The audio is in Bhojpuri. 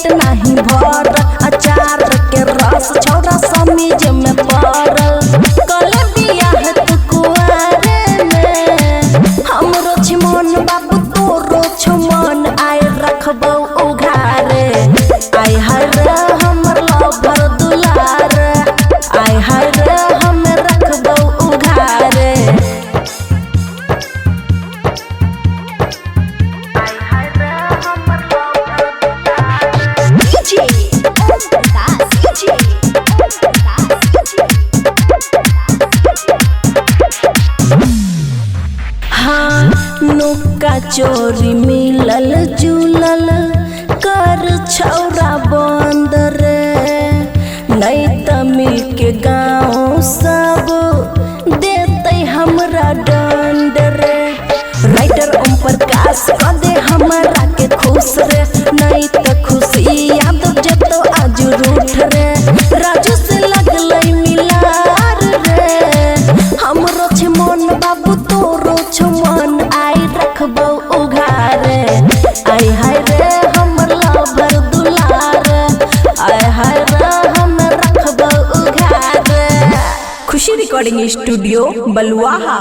पेट नहीं भर अचार के रस छौरा समीज में पड़ल कले बियाह तू कुआरे में हमरो छिमन बाबू तोरो छमन आय रखबौ उघारे आय हाय रे हमर लवर दुलार आय हाय रे हम रखबौ उघारे हाँ नुक्का चोरी मिलल जुलल कर छौरा बंद रे नहीं त मिल के गाँव सब देते हमरा दंड रे राइटर ओम प्रकाश कर दे हमरा के खुश रे नहीं त खुशी याद जतो आज रूठ रे राजू से लगलै मिलार रे हमरो छे मन बाबू तोरो छमन आई रखबौ उघारे आय हाय रे हमर लवर दुलार आय हाय रे हम रखबौ उघारे। खुशी रिकॉर्डिंग स्टूडियो बलुआहा।